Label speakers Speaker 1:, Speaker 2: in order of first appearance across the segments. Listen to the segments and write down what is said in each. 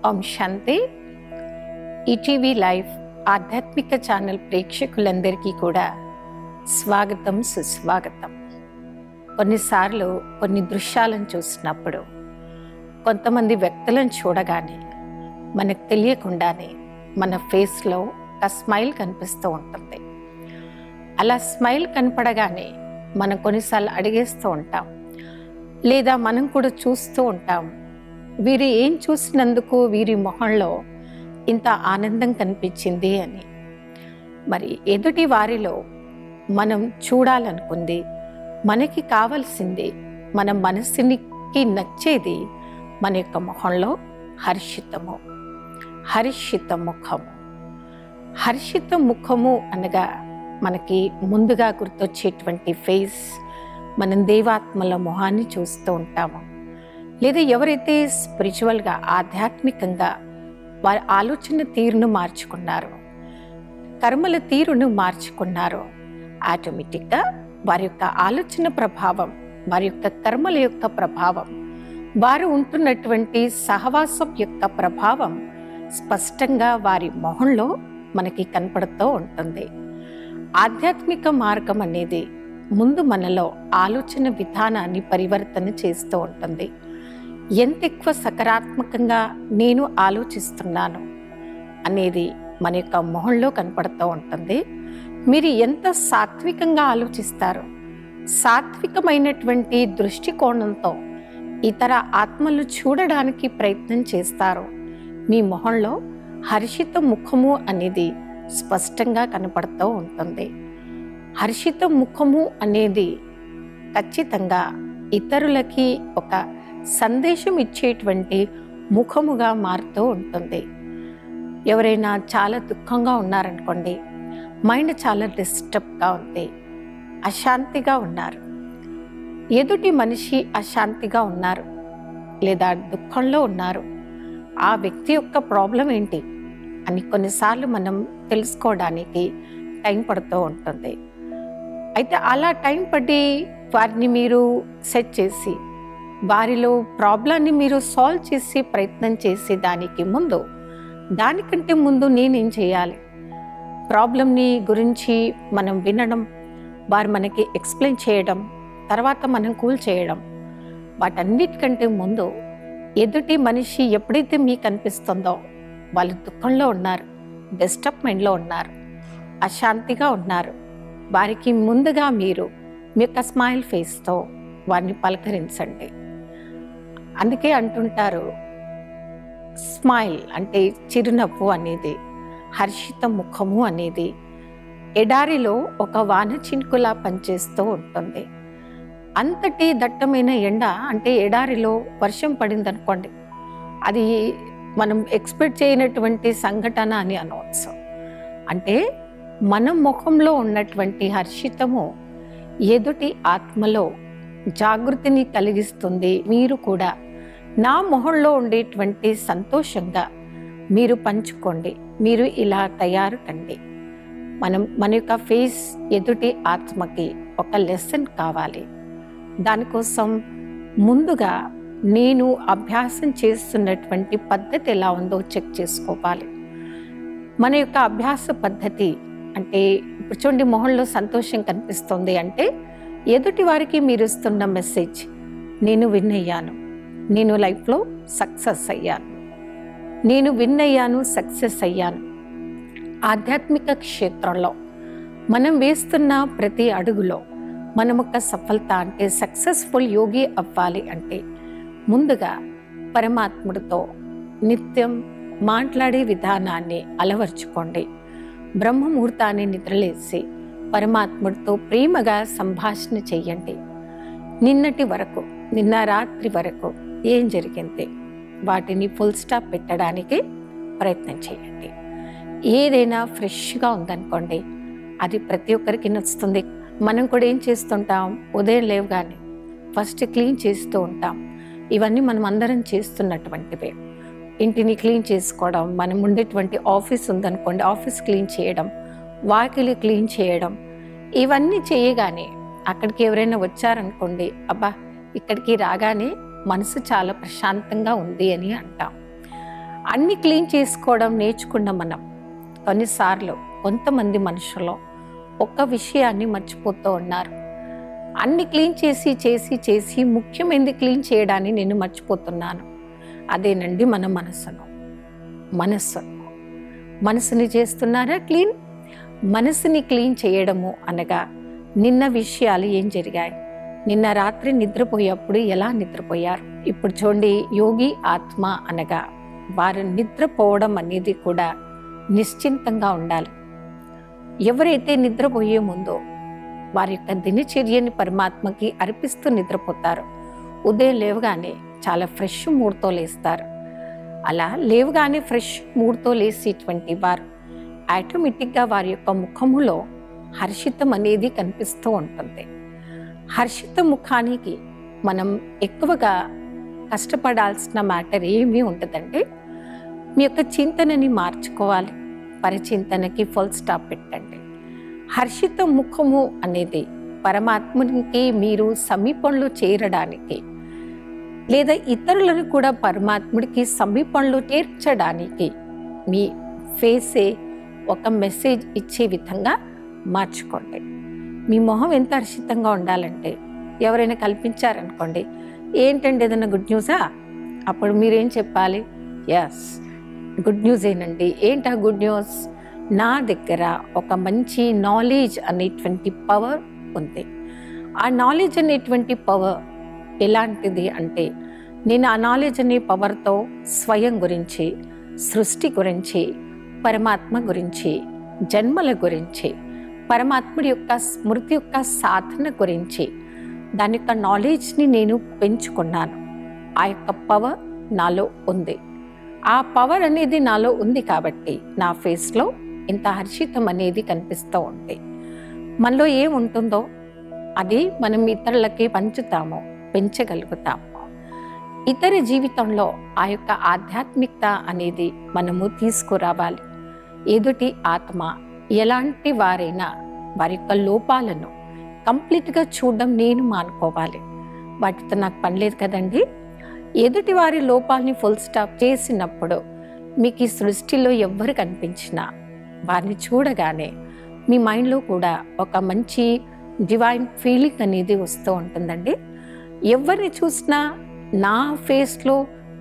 Speaker 1: ఓం శాంతి. ETV live ఆధ్యాత్మిక channel ప్రేక్షకులందరికీ కూడా స్వాగతం, సుస్వాగతం. కొన్నిసార్లు కొన్ని దృశ్యాలను చూసినప్పుడు, కొంతమంది వ్యక్తులను చూడగానే మనకు తెలియకుండానే మన ఫేస్లో ఒక స్మైల్ కనిపిస్తూ ఉంటుంది. అలా స్మైల్ కనపడగానే మనం కొన్నిసార్లు అడిగేస్తూ ఉంటాం, లేదా మనం కూడా చూస్తూ ఉంటాం, వీరు ఏం చూసినందుకు వీరి మొహంలో ఇంత ఆనందం కనిపించింది అని. మరి ఎదుటి వారిలో మనం చూడాలనుకుంది, మనకి కావాల్సింది, మన మనసునికి నచ్చేది మన యొక్క మొహంలో హర్షితము, హర్షిత ముఖము. హర్షిత ముఖము అనగా మనకి ముందుగా గుర్తొచ్చేటువంటి ఫేస్, మనం దేవాత్మల మొహాన్ని చూస్తూ ఉంటాము. లేదా ఎవరైతే స్పిరిచువల్గా, ఆధ్యాత్మికంగా వారి ఆలోచన తీరును మార్చుకున్నారో, కర్మల తీరును మార్చుకున్నారో, ఆటోమేటిక్గా వారి యొక్క ఆలోచన ప్రభావం, వారి యొక్క కర్మల యొక్క ప్రభావం, వారు ఉంటున్నటువంటి సహవాసం యొక్క ప్రభావం స్పష్టంగా వారి మొహంలో మనకి కనపడుతూ ఉంటుంది. ఆధ్యాత్మిక మార్గం అనేది ముందు మనలో ఆలోచన విధానాన్ని పరివర్తన చేస్తూ ఉంటుంది. ఎంత ఎక్కువ సకారాత్మకంగా నేను ఆలోచిస్తున్నాను అనేది మన యొక్క మొహంలో కనపడుతూ ఉంటుంది. మీరు ఎంత సాత్వికంగా ఆలోచిస్తారో, సాత్వికమైనటువంటి దృష్టికోణంతో ఇతర ఆత్మలు చూడడానికి ప్రయత్నం చేస్తారో, మీ మొహంలో హర్షిత ముఖము అనేది స్పష్టంగా కనపడుతూ ఉంటుంది. హర్షిత ముఖము అనేది ఖచ్చితంగా ఇతరులకి ఒక సందేశం ఇచ్చేటువంటి ముఖముగా మారుతూ ఉంటుంది. ఎవరైనా చాలా దుఃఖంగా ఉన్నారనుకోండి, మైండ్ చాలా డిస్టర్బ్గా ఉంది, అశాంతిగా ఉన్నారు, ఎదుటి మనిషి అశాంతిగా ఉన్నారు లేదా దుఃఖంలో ఉన్నారు, ఆ వ్యక్తి యొక్క ప్రాబ్లం ఏంటి అని కొన్నిసార్లు మనం తెలుసుకోవడానికి టైం పడుతూ ఉంటుంది. అయితే అలా టైం పడి వారిని మీరు సెట్ చేసి, వారిలో ప్రాబ్లాన్ని మీరు సాల్వ్ చేసి ప్రయత్నం చేసే దానికంటే ముందు నేనేం చేయాలి, ప్రాబ్లంని గురించి మనం వినడం, వారు మనకి ఎక్స్ప్లెయిన్ చేయడం, తర్వాత మనం కూల్ చేయడం, వాటన్నిటికంటే ముందు ఎదుటి మనిషి ఎప్పుడైతే మీకు అనిపిస్తుందో వాళ్ళు దుఃఖంలో ఉన్నారు, డిస్టర్బ్మెంట్లో ఉన్నారు, అశాంతిగా ఉన్నారు, వారికి ముందుగా మీరు మీ యొక్క స్మైల్ ఫేస్తో వారిని పలకరించండి. అందుకే అంటుంటారు, స్మైల్ అంటే చిరునవ్వు అనేది, హర్షిత ముఖము అనేది ఎడారిలో ఒక వాన చినుకులా పనిచేస్తూ ఉంటుంది. అంతటి దట్టమైన ఎండ అంటే ఎడారిలో వర్షం పడింది అనుకోండి, అది మనం ఎక్స్పెక్ట్ చేయనటువంటి సంఘటన అని అనవచ్చు. అంటే మన ముఖంలో ఉన్నటువంటి హర్షితము ఎదుటి ఆత్మలో జాగృతిని కలిగిస్తుంది. మీరు కూడా నా మొహంలో ఉండేటువంటి సంతోషంగా మీరు పంచుకోండి, మీరు ఇలా తయారు కండి. మన యొక్క ఫేస్ ఎదుటి ఆత్మకి ఒక లెసన్ కావాలి. దానికోసం ముందుగా నేను అభ్యాసం చేస్తున్నటువంటి పద్ధతి ఎలా ఉందో చెక్ చేసుకోవాలి. మన యొక్క అభ్యాస పద్ధతి అంటే, ఇప్పుడు చూడండి, మొహంలో సంతోషం కనిపిస్తుంది అంటే ఎదుటి వారికి మీరు ఇస్తున్న మెసేజ్, నేను విన్ అయ్యాను, నేను లైఫ్లో సక్సెస్ అయ్యాను, నేను విన్ అయ్యాను, సక్సెస్ అయ్యాను. ఆధ్యాత్మిక క్షేత్రంలో మనం వేస్తున్న ప్రతి అడుగులో మనం ఒక సఫలత అంటే సక్సెస్ఫుల్ యోగి అవ్వాలి అంటే ముందుగా పరమాత్ముడితో నిత్యం మాట్లాడే విధానాన్ని అలవర్చుకోండి. బ్రహ్మముహూర్తాన్ని నిద్రలేసి పరమాత్ముడితో ప్రేమగా సంభాషణ చెయ్యండి. నిన్నటి వరకు, నిన్న రాత్రి వరకు ఏం జరిగింది వాటిని ఫుల్ స్టాప్ పెట్టడానికి ప్రయత్నం చేయండి. ఏదైనా ఫ్రెష్గా ఉందనుకోండి, అది ప్రతి ఒక్కరికి నచ్చుతుంది. మనం కూడా ఏం చేస్తుంటాం, ఉదయం లేవగానే ఫస్ట్ క్లీన్ చేస్తూ ఉంటాం. ఇవన్నీ మనం అందరం చేస్తున్నటువంటివే. ఇంటిని క్లీన్ చేసుకోవడం, మనం ఉండేటువంటి ఆఫీస్ ఉందనుకోండి, ఆఫీస్ క్లీన్ చేయడం, వాకిలి క్లీన్ చేయడం, ఇవన్నీ చేయగానే అక్కడికి ఎవరైనా వచ్చారనుకోండి, అబ్బా ఇక్కడికి రాగానే మనసు చాలా ప్రశాంతంగా ఉంది అని అంటాం. అన్ని క్లీన్ చేసుకోవడం నేర్చుకున్న మనం కొన్నిసార్లు కొంతమంది మనుషులు ఒక్క విషయాన్ని మర్చిపోతూ ఉన్నారు. అన్ని క్లీన్ చేసి చేసి చేసి ముఖ్యమైనది క్లీన్ చేయడాన్ని నేను మర్చిపోతున్నాను. అదేనండి మన మనసుని చేస్తున్నారా క్లీన్? మనసుని క్లీన్ చేయడము అనగా నిన్న విషయాలు ఏం జరిగాయి, నిన్న రాత్రి నిద్రపోయేప్పుడు ఎలా నిద్రపోయారు. ఇప్పుడు చూడండి, యోగి ఆత్మ అనగా వారు నిద్రపోవడం అనేది కూడా నిశ్చింతంగా ఉండాలి. ఎవరైతే నిద్రపోయే ముందో వారి యొక్క దినచర్యని పరమాత్మకి అర్పిస్తూ నిద్రపోతారు. ఉదయం లేవగానే చాలా ఫ్రెష్ మూడ్తో లేస్తారు. అలా లేవగానే ఫ్రెష్ మూడ్తో లేసేటువంటి వారు ఆటోమేటిక్గా వారి యొక్క ముఖములో హర్షితం అనేది కనిపిస్తూ ఉంటుంది. హర్షిత ముఖానికి మనం ఎక్కువగా కష్టపడాల్సిన మ్యాటర్ ఏమీ ఉండదండి. మీ యొక్క చింతనని మార్చుకోవాలి. పరిచింతనకి ఫుల్ స్టాప్ పెట్టండి. హర్షిత ముఖము అనేది పరమాత్మునికి మీరు సమీపంలో చేరడానికి లేదా ఇతరులను కూడా పరమాత్ముడికి సమీపంలో చేర్చడానికి మీ ఫేసే ఒక మెసేజ్ ఇచ్చే విధంగా మార్చుకోండి. మీ మొహం ఎంత హర్షితంగా ఉండాలంటే ఎవరైనా కల్పించారనుకోండి, ఏంటండి ఏదైనా గుడ్ న్యూసా, అప్పుడు మీరేం చెప్పాలి? ఎస్, గుడ్ న్యూస్ ఏనండి. ఏంటా గుడ్ న్యూస్? నా దగ్గర ఒక మంచి నాలెడ్జ్ అనేటువంటి పవర్ ఉంది. ఆ నాలెడ్జ్ అనేటువంటి పవర్ ఎలాంటిది అంటే, నేను ఆ నాలెడ్జ్ అనే పవర్తో స్వయం గురించి, సృష్టి గురించి, పరమాత్మ గురించి, జన్మల గురించి, పరమాత్ముడి యొక్క స్మృతి యొక్క సాధన గురించి దాని యొక్క నాలెడ్జ్ని నేను పెంచుకున్నాను. ఆ యొక్క పవర్ నాలో ఉంది. ఆ పవర్ అనేది నాలో ఉంది కాబట్టి నా ఫేస్లో ఇంత హర్షితం అనేది కనిపిస్తూ ఉంది. మనలో ఏముంటుందో అది మనం ఇతరులకి పంచుతాము, పెంచగలుగుతాము. ఇతర జీవితంలో ఆ యొక్క ఆధ్యాత్మికత అనేది మనము తీసుకురావాలి. ఎదుటి ఆత్మ ఎలాంటి వారైనా వారి యొక్క లోపాలను కంప్లీట్గా చూడడం నేను మానుకోవాలి. వాటితో నాకు పని లేదు కదండి. ఎదుటి వారి లోపాలని ఫుల్ స్టాప్ చేసినప్పుడు మీకు ఈ సృష్టిలో ఎవ్వరు కనిపించినా వారిని చూడగానే మీ మైండ్లో కూడా ఒక మంచి డివైన్ ఫీలింగ్ అనేది వస్తూ ఉంటుందండి. ఎవరిని చూసినా నా ఫేస్లో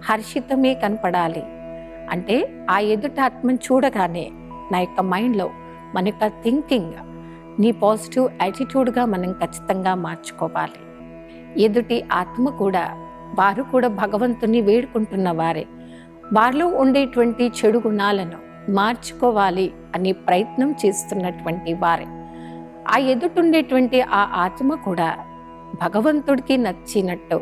Speaker 1: హర్షితమే కనపడాలి అంటే ఆ ఎదుటి ఆత్మను చూడగానే నా యొక్క మైండ్లో మన యొక్క థింకింగ్ నీ పాజిటివ్ యాటిట్యూడ్గా మనం ఖచ్చితంగా మార్చుకోవాలి. ఎదుటి ఆత్మ కూడా వారు కూడా భగవంతుని వేడుకుంటున్న వారే. వారిలో ఉండేటువంటి చెడు గుణాలను మార్చుకోవాలి అనే ప్రయత్నం చేస్తున్నటువంటి వారే. ఆ ఎదుటుండేటువంటి ఆ ఆత్మ కూడా భగవంతుడికి నచ్చినట్టు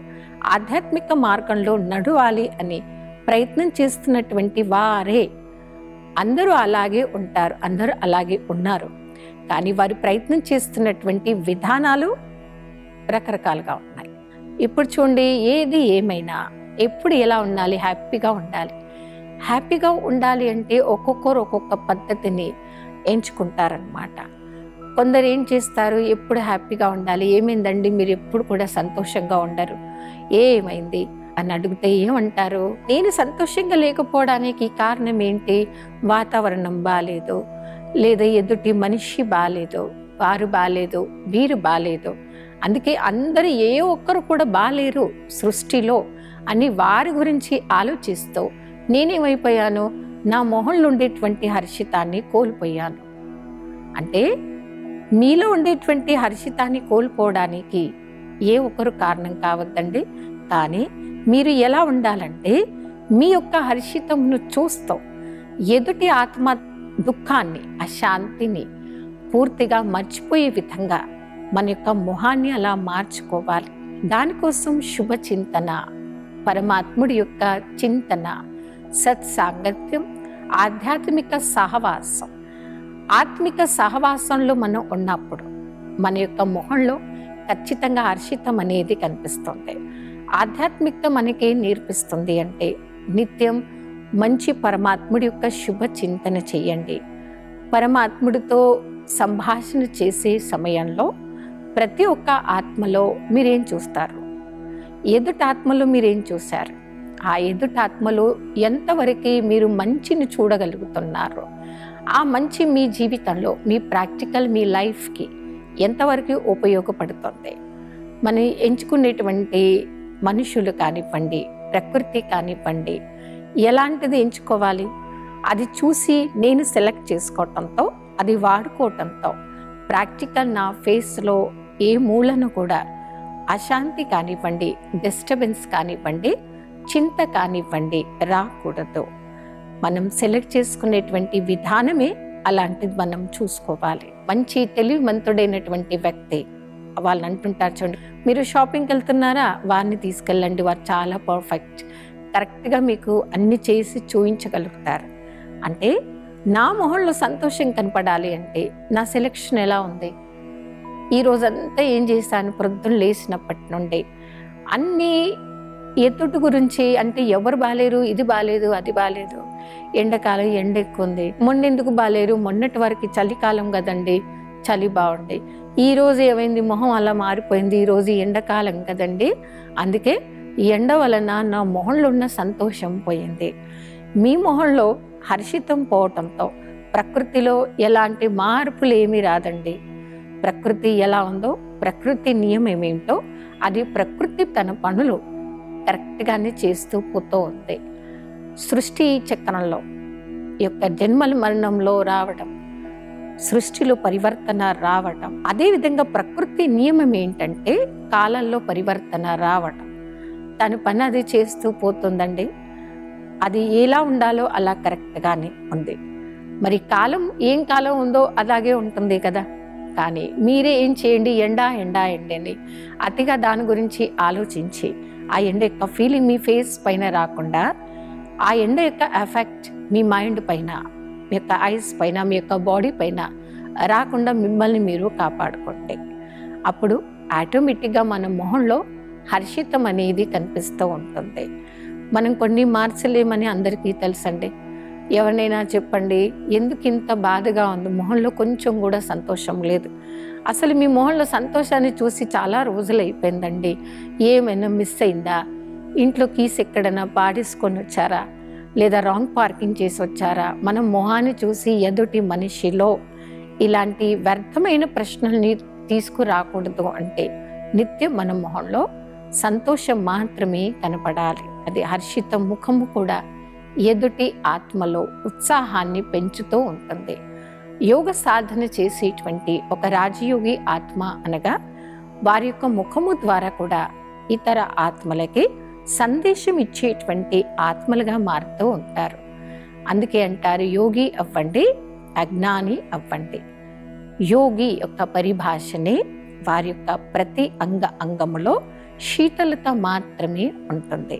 Speaker 1: ఆధ్యాత్మిక మార్గంలో నడవాలి అని ప్రయత్నం చేస్తున్నటువంటి వారే. అందరూ అలాగే ఉంటారు, అందరూ అలాగే ఉన్నారు. కానీ వారు ప్రయత్నం చేస్తున్నటువంటి విధానాలు రకరకాలుగా ఉన్నాయి. ఇప్పుడు చూడండి, ఏది ఏమైనా ఎప్పుడు ఎలా ఉండాలి? హ్యాపీగా ఉండాలి. హ్యాపీగా ఉండాలి అంటే ఒక్కొక్కరు ఒక్కొక్క పద్ధతిని ఎంచుకుంటారనమాట. కొందరు ఏం చేస్తారు, ఎప్పుడు హ్యాపీగా ఉండాలి. ఏమైందండి మీరు ఎప్పుడు కూడా సంతోషంగా ఉండరు, ఏమైంది అని అడిగితే ఏమంటారు? నేను సంతోషంగా లేకపోవడానికి కారణం ఏంటి? వాతావరణం బాగాలేదు, లేదా ఎదుటి మనిషి బాగాలేదు, వారు బాగాలేదు, వీరు బాగాలేదు, అందుకే అందరూ ఏ ఒక్కరు కూడా బాగాలేరు సృష్టిలో అని వారి గురించి ఆలోచిస్తూ నేనేమైపోయాను? నా మొహంలో ఉండేటువంటి హర్షితాన్ని కోల్పోయాను. అంటే మీలో ఉండేటువంటి హర్షితాన్ని కోల్పోవడానికి ఏ ఒక్కరు కారణం కావద్దండి. కానీ మీరు ఎలా ఉండాలంటే మీ యొక్క హర్షితమును చూస్తూ ఎదుటి ఆత్మ దుఃఖాన్ని, అశాంతిని పూర్తిగా మర్చిపోయే విధంగా మన యొక్క మొహాన్ని అలా మార్చుకోవాలి. దానికోసం శుభ చింతన, పరమాత్ముడి యొక్క చింతన, సత్సాంగత్యం, ఆధ్యాత్మిక సహవాసం. ఆత్మిక సహవాసంలో మనం ఉన్నప్పుడు మన యొక్క మొహంలో ఖచ్చితంగా హర్షితం అనేది కనిపిస్తుంది. ఆధ్యాత్మికత మనకి నేర్పిస్తుంది అంటే నిత్యం మంచి పరమాత్ముడి యొక్క శుభ చింతన చేయండి. పరమాత్ముడితో సంభాషణ చేసే సమయంలో ప్రతి ఒక్క ఆత్మలో మీరేం చూస్తారు? ఎదుటి ఆత్మలో మీరేం చూశారు? ఆ ఎదుటాత్మలో ఎంతవరకు మీరు మంచిని చూడగలుగుతున్నారో, ఆ మంచి మీ జీవితంలో, మీ ప్రాక్టికల్, మీ లైఫ్కి ఎంతవరకు ఉపయోగపడుతుంది. మనం ఎంచుకునేటువంటి మనుషులు కానివ్వండి, ప్రకృతి కానివ్వండి, ఎలాంటిది ఎంచుకోవాలి, అది చూసి నేను సెలెక్ట్ చేసుకోవటంతో, అది వాడుకోవటంతో ప్రాక్టికల్ నా ఫేస్లో ఏ మూలను కూడా అశాంతి కానివ్వండి, డిస్టర్బెన్స్ కానివ్వండి, చింత కానివ్వండి రాకూడదు. మనం సెలెక్ట్ చేసుకునేటువంటి విధానమే అలాంటిది మనం చూసుకోవాలి. మంచి తెలివిమంతుడైనటువంటి వ్యక్తి వాళ్ళు అంటుంటారు చూడండి, మీరు షాపింగ్కి వెళ్తున్నారా, వారిని తీసుకెళ్ళండి, వారు చాలా పర్ఫెక్ట్, కరెక్ట్గా మీకు అన్ని చేసి చూపించగలుగుతారు. అంటే నా మొహంలో సంతోషం కనపడాలి అంటే నా సెలెక్షన్ ఎలా ఉంది, ఈ రోజంతా ఏం చేశాను, ప్రొద్దున లేచినప్పటి నుండి అన్నీ ఎదుటి గురించి, అంటే ఎవరు బాలేరు, ఇది బాలేదు, అది బాలేదు, ఎండాకాలం ఎండ ఎక్కువ ఉంది, మొన్నెందుకు బాలేరు, మొన్నటి వరకు చలికాలం కదండి, చలి బాగుంది, ఈ రోజు ఏమైంది, మొహం అలా మారిపోయింది, ఈరోజు ఎండాకాలం కదండి, అందుకే ఈ ఎండ వలన నా మొహంలో ఉన్న సంతోషం పోయింది. మీ మొహంలో హర్షితం పోవటంతో ప్రకృతిలో ఎలాంటి మార్పులు ఏమీ రాదండి. ప్రకృతి ఎలా ఉందో, ప్రకృతి నియమం ఏమిటో అది ప్రకృతి తన పనులు కరెక్ట్గానే చేస్తూ పోతూ ఉంది. సృష్టి చక్రంలో ఈ యొక్క జన్మల మరణంలో రావడం, సృష్టిలో పరివర్తన రావటం, అదేవిధంగా ప్రకృతి నియమం ఏంటంటే కాలంలో పరివర్తన రావటం, తన పని అది చేస్తూ పోతుందండి. అది ఎలా ఉండాలో అలా కరెక్ట్గానే ఉంది. మరి కాలం ఏం కాలం ఉందో అలాగే ఉంటుంది కదా. కానీ మీరే ఏం చేయండి, ఎండండి, అతిగా దాని గురించి ఆలోచించి ఆ ఎండ యొక్క ఫీలింగ్ మీ ఫేస్ పైన రాకుండా, ఆ ఎండ యొక్క ఎఫెక్ట్ మీ మైండ్ పైన, మీ యొక్క ఐస్ పైన, మీ యొక్క బాడీ పైన రాకుండా మిమ్మల్ని మీరు కాపాడుకోండి. అప్పుడు ఆటోమేటిక్గా మన మొహంలో హర్షితం అనేది కనిపిస్తూ ఉంటుంది. మనం కొన్ని మార్చలేమని అందరికీ తెలుసండి. ఎవరినైనా చెప్పండి, ఎందుకు ఇంత బాధగా ఉంది, మొహంలో కొంచెం కూడా సంతోషం లేదు, అసలు మీ మొహంలో సంతోషాన్ని చూసి చాలా రోజులు అయిపోయిందండి, ఏమైనా మిస్ అయిందా, ఇంట్లో కీస్ ఎక్కడైనా పాడేసుకొని వచ్చారా, లేదా రాంగ్ పార్కింగ్ చేసి వచ్చారా, మనం మొహాన్ని చూసి ఎదుటి మనిషిలో ఇలాంటి వ్యర్థమైన ప్రశ్నల్ని తీసుకురాకూడదు. అంటే నిత్యం మన మొహంలో సంతోషం మాత్రమే కనపడాలి. అది హర్షిత ముఖము కూడా ఎదుటి ఆత్మలో ఉత్సాహాన్ని పెంచుతూ ఉంటుంది. యోగ సాధన చేసేటువంటి ఒక రాజయోగి ఆత్మ అనగా వారి యొక్క ముఖము ద్వారా కూడా ఇతర ఆత్మలకి సందేశం ఇచ్చేటువంటి ఆత్మలుగా మారుతూ ఉంటారు. అందుకే అంటారు, యోగి అవ్వండి, అజ్ఞాని అవ్వండి. యోగి యొక్క పరిభాషనే వారి యొక్క ప్రతి అంగములో శీతలత మాత్రమే ఉంటుంది.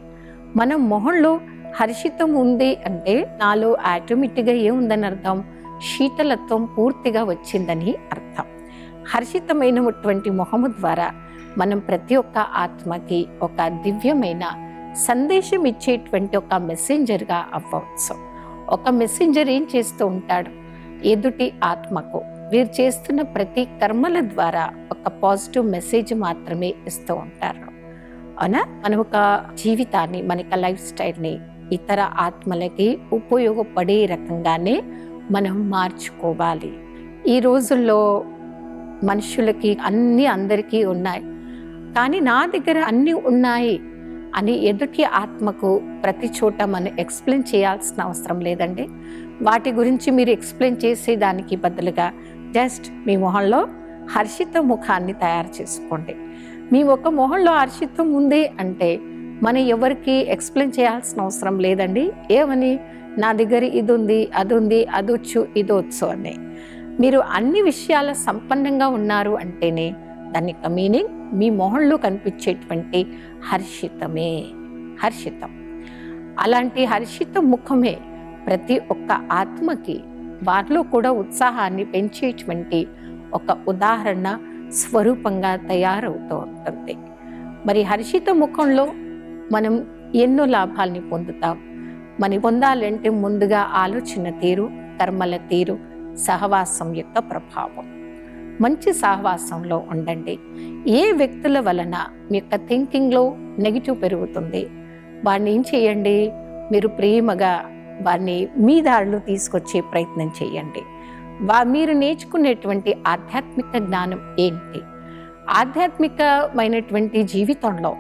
Speaker 1: మనం మొహంలో హర్షితం ఉంది అంటే నాలో ఆటోమేటిక్గా ఏముందని అర్థం, శీతలత్వం పూర్తిగా వచ్చిందని అర్థం. హర్షితమైనటువంటి మొహము ద్వారా మనం ప్రతి ఒక్క ఆత్మకి ఒక దివ్యమైన సందేశం ఇచ్చేటువంటి ఒక మెసెంజర్గా అవ్వచ్చు. ఒక మెసెంజర్ ఏం చేస్తూ ఉంటాడు, ఎదుటి ఆత్మకు వీరు చేస్తున్న ప్రతి కర్మల ద్వారా ఒక పాజిటివ్ మెసేజ్ మాత్రమే ఇస్తూ ఉంటారు. అవునా, మన ఒక జీవితాన్ని, మన యొక్క లైఫ్ స్టైల్ని ఇతర ఆత్మలకి ఉపయోగపడే రకంగానే మనం మార్చుకోవాలి. ఈ రోజుల్లో మనుషులకి అన్నీ అందరికీ ఉన్నాయి, కానీ నా దగ్గర అన్నీ ఉన్నాయి అని ఎదుటి ఆత్మకు ప్రతి చోట మనం ఎక్స్ప్లెయిన్ చేయాల్సిన అవసరం లేదండి. వాటి గురించి మీరు ఎక్స్ప్లెయిన్ చేసే దానికి బదులుగా జస్ట్ మీ మొహంలో హర్షిత ముఖాన్ని తయారు చేసుకోండి. మీ ఒక మొహంలో హర్షితం ఉంది అంటే మనం ఎవరికి ఎక్స్ప్లెయిన్ చేయాల్సిన అవసరం లేదండి. ఏమని, నా దగ్గర ఇది ఉంది, అది ఉంది, అది వచ్చు, ఇది వచ్చు అని. మీరు అన్ని విషయాల సంపన్నంగా ఉన్నారు అంటేనే దాని యొక్క మీనింగ్ మీ మొహంలో కనిపించేటువంటి హర్షితమే. హర్షితం, అలాంటి హర్షిత ముఖమే ప్రతి ఒక్క ఆత్మకి వారిలో కూడా ఉత్సాహాన్ని పెంచేటువంటి ఒక ఉదాహరణ స్వరూపంగా తయారవుతూ ఉంటుంది. మరి హర్షిత ముఖంలో మనం ఎన్నో లాభాల్ని పొందుతాం. మనం పొందాలంటే ముందుగా ఆలోచన తీరు, కర్మల తీరు, సహవాసం యొక్క ప్రభావం. మంచి సహవాసంలో ఉండండి. ఏ వ్యక్తుల వలన మీ యొక్క థింకింగ్లో నెగిటివ్ పెరుగుతుంది, వారిని ఏం చేయండి, మీరు ప్రేమగా వారిని మీ దారిలో తీసుకొచ్చే ప్రయత్నం చేయండి. మీరు నేర్చుకునేటువంటి ఆధ్యాత్మిక జ్ఞానం ఏంటి, ఆధ్యాత్మికమైనటువంటి జీవితంలో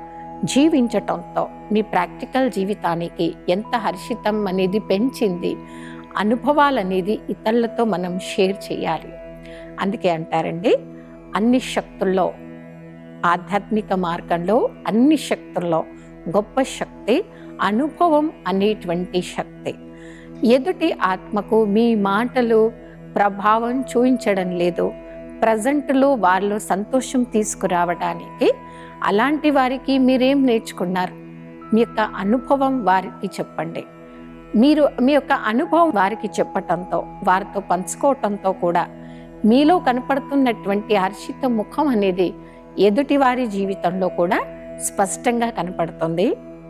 Speaker 1: జీవించటంతో మీ ప్రాక్టికల్ జీవితానికి ఎంత హర్షితం అనేది పెంచింది, అనుభవాలు అనేది ఇతరులతో మనం షేర్ చేయాలి. అందుకే అంటారండి, అన్ని శక్తుల్లో, ఆధ్యాత్మిక మార్గంలో అన్ని శక్తుల్లో గొప్ప శక్తి అనుభవం అనేటువంటి శక్తి. ఎదుటి ఆత్మకు మీ మాటలు ప్రభావం చూపించడం లేదు, ప్రజెంట్లో వారిలో సంతోషం తీసుకురావడానికి. అలాంటి వారికి మీరేం నేర్చుకున్నారు, మీ యొక్క అనుభవం వారికి చెప్పండి. మీరు మీ యొక్క అనుభవం వారికి చెప్పటంతో, వారితో పంచుకోవటంతో కూడా మీలో కనపడుతున్నటువంటి హర్షిత ముఖం అనేది ఎదుటి వారి జీవితంలో కూడా స్పష్టంగా కనపడుతుంది.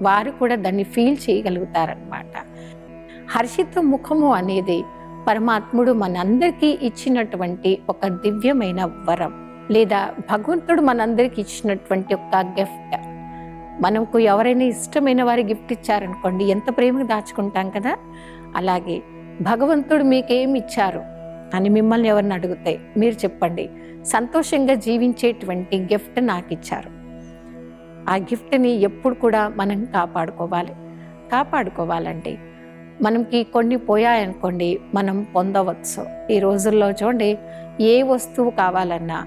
Speaker 1: వారు కూడా దాన్ని ఫీల్ చేయగలుగుతారనమాట. హర్షిత ముఖము అనేది పరమాత్ముడు మనందరికీ ఇచ్చినటువంటి ఒక దివ్యమైన వరం, లేదా భగవంతుడు మనందరికీ ఇచ్చినటువంటి ఒక గిఫ్ట్. మనకు ఎవరైనా ఇష్టమైన వారి గిఫ్ట్ ఇచ్చారనుకోండి, ఎంత ప్రేమగా దాచుకుంటాం కదా. అలాగే భగవంతుడు మీకేమి ఇచ్చారు అని మిమ్మల్ని ఎవరిని అడిగితే మీరు చెప్పండి, సంతోషంగా జీవించేటువంటి గిఫ్ట్ నాకు ఇచ్చారు. ఆ గిఫ్ట్ని ఎప్పుడు కూడా మనం కాపాడుకోవాలండి. మనకి కొన్ని పోయాయనుకోండి, మనం పొందవచ్చు. ఈ రోజుల్లో చూడండి, ఏ వస్తువు కావాలన్నా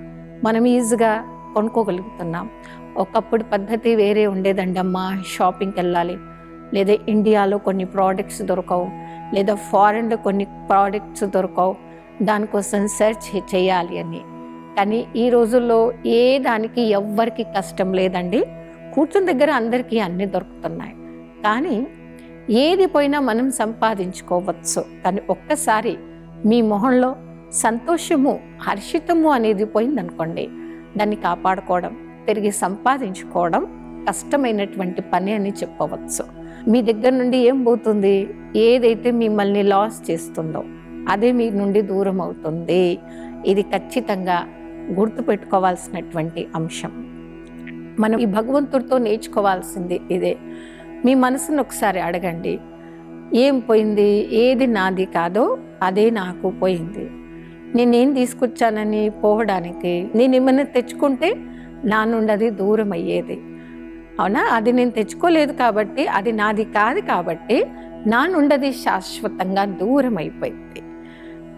Speaker 1: మనం ఈజీగా కొనుక్కోగలుగుతున్నాం. ఒకప్పుడు పద్ధతి వేరే ఉండేదండమ్మా, షాపింగ్కి వెళ్ళాలి, లేదా ఇండియాలో కొన్ని ప్రోడక్ట్స్ దొరకవు, లేదా ఫారెన్లో కొన్ని ప్రోడక్ట్స్ దొరకవు, దానికోసం సెర్చ్ చేయాలి అని. కానీ ఈ రోజుల్లో ఏ దానికి ఎవ్వరికి కష్టం లేదండి, కూర్చుని దగ్గర అందరికీ అన్నీ దొరుకుతున్నాయి. కానీ ఏది పోయినా మనం సంపాదించుకోవచ్చు. కానీ ఒక్కసారి మీ మొహంలో సంతోషము, హర్షితము అనేది పోయిందనుకోండి, దాన్ని కాపాడుకోవడం, తిరిగి సంపాదించుకోవడం కష్టమైనటువంటి పని అని చెప్పవచ్చు. మీ దగ్గర నుండి ఏం పోతుంది, ఏదైతే మిమ్మల్ని లాస్ చేస్తుందో అదే మీ నుండి దూరం అవుతుంది. ఇది ఖచ్చితంగా గుర్తుపెట్టుకోవాల్సినటువంటి అంశం. మనం ఈ భగవంతుడితో నేర్చుకోవాల్సింది ఇదే. మీ మనసును ఒకసారి అడగండి, ఏం పోయింది, ఏది నాది కాదో అదే నాకు పోయింది. నేనేం తీసుకొచ్చానని పోవడానికి, నేను ఏమైనా తెచ్చుకుంటే నా నుండి అది దూరం అయ్యేది. అవునా, అది నేను తెచ్చుకోలేదు కాబట్టి, అది నాది కాదు కాబట్టి నా నుండి అది శాశ్వతంగా దూరం అయిపోయింది.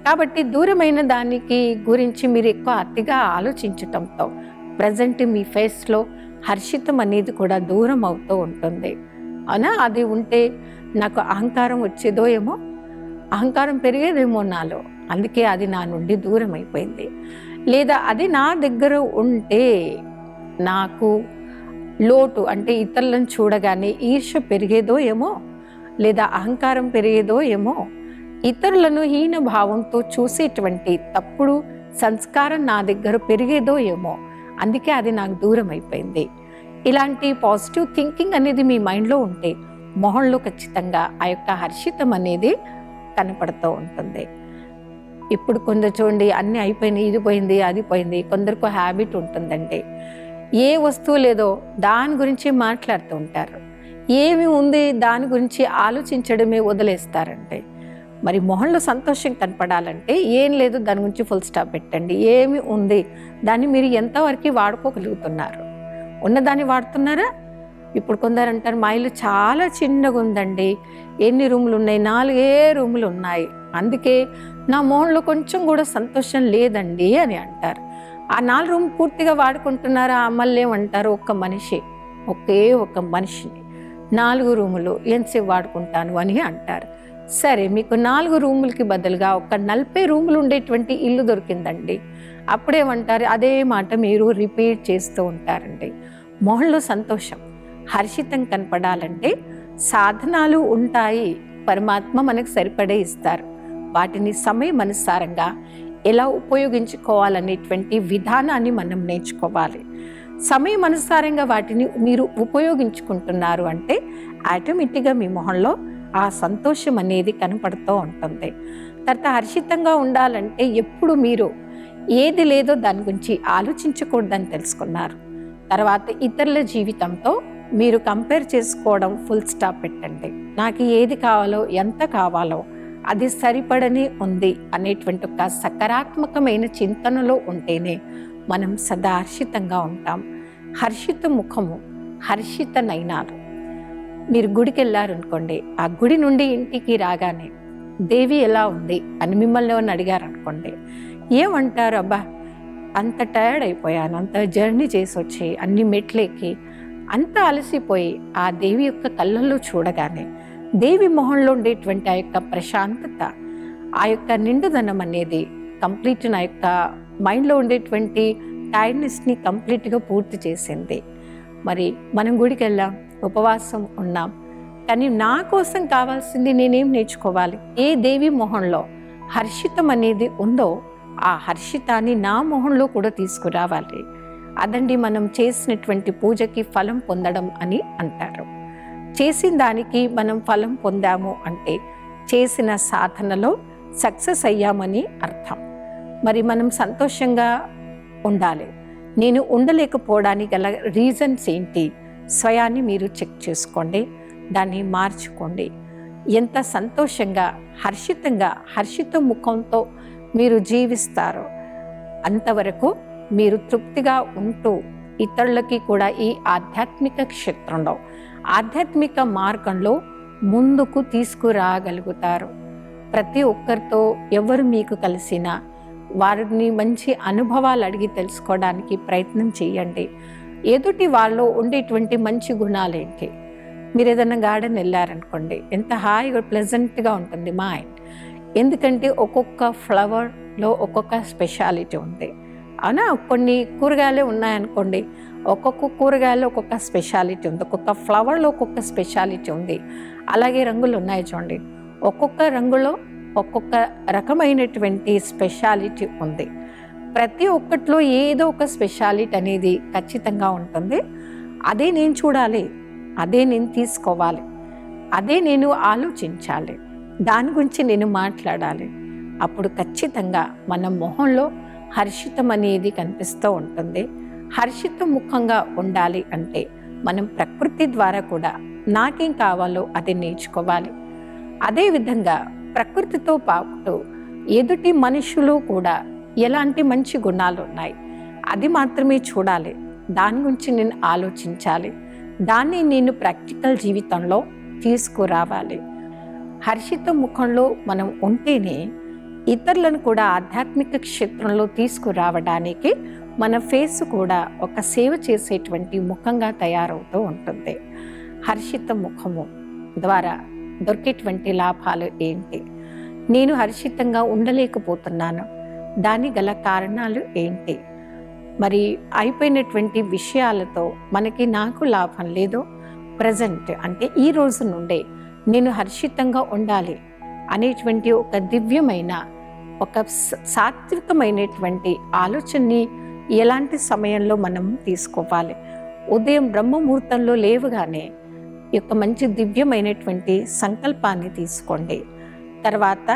Speaker 1: కాబట్టి దూరమైన దానికి గురించి మీరు ఎక్కువ అతిగా ఆలోచించటంతో ప్రజెంట్ మీ ఫేస్లో హర్షితం అనేది కూడా దూరం అవుతూ ఉంటుంది. అవునా, అది ఉంటే నాకు అహంకారం వచ్చేదో ఏమో, అహంకారం పెరిగేదేమో నాలో, అందుకే అది నా నుండి దూరం అయిపోయింది. లేదా అది నా దగ్గర ఉంటే నాకు లోటు, అంటే ఇతరులను చూడగానే ఈర్ష్య పెరిగేదో ఏమో, లేదా అహంకారం పెరిగేదో ఏమో, ఇతరులను హీన భావంతో చూసేటువంటి తప్పుడు సంస్కారం నా దగ్గర పెరిగేదో ఏమో, అందుకే అది నాకు దూరం అయిపోయింది. ఇలాంటి పాజిటివ్ థింకింగ్ అనేది మీ మైండ్లో ఉంటే మొహంలో ఖచ్చితంగా ఆ యొక్క హర్షితం అనేది కనపడుతూ ఉంటుంది. ఇప్పుడు కొందరు చూడండి, అన్నీ అయిపోయినాయి, ఇది పోయింది, అది పోయింది. కొందరికి హ్యాబిట్ ఉంటుందంటే ఏ వస్తువు లేదో దాని గురించి మాట్లాడుతూ ఉంటారు, ఏమి ఉంది దాని గురించి ఆలోచించడమే వదిలేస్తారంటే. మరి మొహంలో సంతోషం కనపడాలంటే ఏం లేదు దాని గురించి ఫుల్ స్టాప్ పెట్టండి. ఏమి ఉంది దాన్ని మీరు ఎంతవరకు వాడుకోగలుగుతున్నారు, ఉన్నదాన్ని వాడుతున్నారా? ఇప్పుడు కొందరు అంటారు, మా ఇల్లు చాలా చిన్నగా ఉందండి, ఎన్ని రూములు ఉన్నాయి, 4 రూములు ఉన్నాయి, అందుకే నా మొహంలో కొంచెం కూడా సంతోషం లేదండి అని అంటారు. ఆ 4 రూమ్ పూర్తిగా వాడుకుంటున్నారా? మళ్ళీ ఏమంటారు, ఒక్క మనిషిని 4 రూములు ఎంతసేపు వాడుకుంటాను అని అంటారు. సరే, మీకు 4 రూములకి బదులుగా ఒక 40 రూములు ఉండేటువంటి ఇల్లు దొరికిందండి, అప్పుడేమంటారు, అదే మాట మీరు రిపీట్ చేస్తూ ఉంటారండి. మొహంలో సంతోషం, హర్షితం కనపడాలంటే సాధనాలు ఉంటాయి, పరమాత్మ మనకు సరిపడే ఇస్తారు. వాటిని సమయమనుసారంగా ఎలా ఉపయోగించుకోవాలనేటువంటి విధానాన్ని మనం నేర్చుకోవాలి. సమయమనుసారంగా వాటిని మీరు ఉపయోగించుకుంటున్నారు అంటే ఆటోమేటిక్గా మీ మొహంలో ఆ సంతోషం అనేది కనపడుతూ ఉంటుంది. తర్వాత హర్షితంగా ఉండాలంటే ఎప్పుడు మీరు ఏది లేదో దాని గురించి ఆలోచించకూడదని తెలుసుకున్నారు. తర్వాత ఇతరుల జీవితంతో మీరు కంపేర్ చేసుకోవడం ఫుల్ స్టాప్ పెట్టండి. నాకు ఏది కావాలో, ఎంత కావాలో, అది సరిపడని ఉంది అనేటువంటి ఒక సకారాత్మకమైన చింతనలో ఉంటేనే మనం సదా హర్షితంగా ఉంటాం. హర్షిత ముఖము, హర్షిత నయనాలు. మీరు గుడికి వెళ్ళారనుకోండి, ఆ గుడి నుండి ఇంటికి రాగానే దేవి ఎలా ఉంది అని మిమ్మల్ని ఎవరిని అడిగారనుకోండి, ఏమంటారు? అబ్బా, అంత టైర్డ్ అయిపోయాను, అంత జర్నీ చేసి వచ్చి అన్ని మెట్లెక్కి అంత అలసిపోయి ఆ దేవి యొక్క కళ్ళల్లో చూడగానే దేవి మొహంలో ఉండేటువంటి ఆ యొక్క ప్రశాంతత, ఆ యొక్క నిండుదనం అనేది కంప్లీట్ నా యొక్క మైండ్లో ఉండేటువంటి టైర్డ్నెస్ని కంప్లీట్గా పూర్తి చేసింది. మరి మనం గుడికి వెళ్ళాం, ఉపవాసం ఉన్నాం, కానీ నా కోసం కావాల్సింది నేనేం నేర్చుకోవాలి? ఏ దేవి మొహంలో హర్షితం అనేది ఉందో ఆ హర్షితాన్ని నా మొహంలో కూడా తీసుకురావాలి. అదండి మనం చేసినటువంటి పూజకి ఫలం పొందడం అని అంటారు. చేసిన దానికి మనం ఫలం పొందాము అంటే చేసిన సాధనలో సక్సెస్ అయ్యామని అర్థం. మరి మనం సంతోషంగా ఉండాలి. నేను ఉండలేకపోవడానికి గల రీజన్స్ ఏంటి? స్వయాన్ని మీరు చెక్ చేసుకోండి, దాన్ని మార్చుకోండి. ఎంత సంతోషంగా, హర్షితంగా, హర్షిత ముఖంతో మీరు జీవిస్తారో అంతవరకు మీరు తృప్తిగా ఉంటూ ఇతరులకి కూడా ఈ ఆధ్యాత్మిక క్షేత్రంలో, ఆధ్యాత్మిక మార్గంలో ముందుకు తీసుకురాగలుగుతారు. ప్రతి ఒక్కరితో ఎవరు మీకు కలిసినా వారిని మంచి అనుభవాలు అడిగి తెలుసుకోవడానికి ప్రయత్నం చేయండి. ఎదుటి వాళ్ళు ఉండేటువంటి మంచి గుణాలేంటి? మీరు ఏదైనా గార్డెన్ వెళ్ళారనుకోండి, ఎంత హాయిగా ప్లెజెంట్గా ఉంటుంది మైండ్. ఎందుకంటే ఒక్కొక్క ఫ్లవర్లో ఒక్కొక్క స్పెషాలిటీ ఉంది. అవునా? కొన్ని కూరగాయలే ఉన్నాయనుకోండి, ఒక్కొక్క కూరగాయలో ఒక్కొక్క స్పెషాలిటీ ఉంది, ఒక్కొక్క ఫ్లవర్లో ఒక్కొక్క స్పెషాలిటీ ఉంది. అలాగే రంగులు ఉన్నాయి చూడండి, ఒక్కొక్క రంగులో ఒక్కొక్క రకమైనటువంటి స్పెషాలిటీ ఉంది. ప్రతి ఒక్కట్లో ఏదో ఒక స్పెషాలిటీ అనేది ఖచ్చితంగా ఉంటుంది. అదే నేను చూడాలి, అదే నేను తీసుకోవాలి, అదే నేను ఆలోచించాలి, దాని గురించి నేను మాట్లాడాలి. అప్పుడు ఖచ్చితంగా మన మొహంలో హర్షితం అనేది కనిపిస్తూ ఉంటుంది. హర్షిత ముఖంగా ఉండాలి అంటే మనం ప్రకృతి ద్వారా కూడా నాకేం కావాలో అది నేర్చుకోవాలి. అదేవిధంగా ప్రకృతితో పాటు ఎదుటి మనుషులు కూడా ఎలాంటి మంచి గుణాలు ఉన్నాయి అది మాత్రమే చూడాలి, దాని గురించి నేను ఆలోచించాలి, దాన్ని నేను ప్రాక్టికల్ జీవితంలో తీసుకురావాలి. హర్షిత ముఖంలో మనం ఉంటేనే ఇతరులను కూడా ఆధ్యాత్మిక క్షేత్రంలో తీసుకురావడానికి మన ఫేస్ కూడా ఒక సేవ చేసేటువంటి ముఖంగా తయారవుతూ ఉంటుంది. హర్షిత ముఖము ద్వారా దొరికేటువంటి లాభాలు ఏంటి? నేను హర్షితంగా ఉండలేకపోతున్నాను, దాని గల కారణాలు ఏంటి? మరి అయిపోయినటువంటి విషయాలతో నాకు లాభం లేదు. ప్రజెంట్ అంటే ఈ రోజు నుండే నేను హర్షితంగా ఉండాలి అనేటువంటి ఒక దివ్యమైన, ఒక సాత్వికమైనటువంటి ఆలోచనని ఎలాంటి సమయంలో మనం తీసుకోవాలి? ఉదయం బ్రహ్మముహూర్తంలో లేవగానే ఈ యొక్క మంచి దివ్యమైనటువంటి సంకల్పాన్ని తీసుకోండి. తర్వాత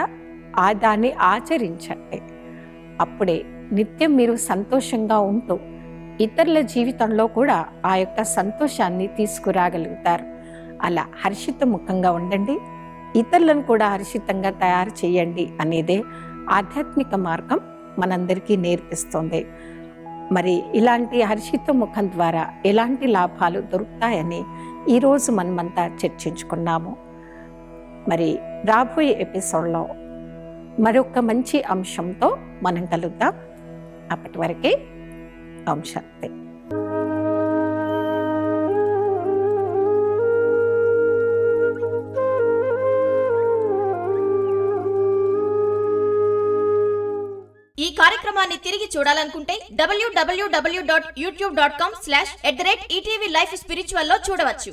Speaker 1: దాన్ని ఆచరించండి. అప్పుడే నిత్యం మీరు సంతోషంగా ఉంటూ ఇతరుల జీవితంలో కూడా ఆ యొక్క సంతోషాన్ని తీసుకురాగలుగుతారు. అలా హర్షిత ముఖంగా ఉండండి, ఇతరులను కూడా హర్షితంగా తయారు చేయండి అనేదే ఆధ్యాత్మిక మార్గం మనందరికీ నేర్పిస్తుంది. మరి ఇలాంటి హర్షిత ముఖం ద్వారా ఎలాంటి లాభాలు దొరుకుతాయని ఈరోజు మనమంతా చర్చించుకున్నాము. మరి రాబోయే ఎపిసోడ్లో మరొక మంచి అంశంతో మనం కలుద్దాం. అప్పటి వరకే ఓం శాంతి.
Speaker 2: ఈ కార్యక్రమాన్ని తిరిగి చూడాలనుకుంటే www.youtube.com/@ETV Life Spiritual లో చూడవచ్చు.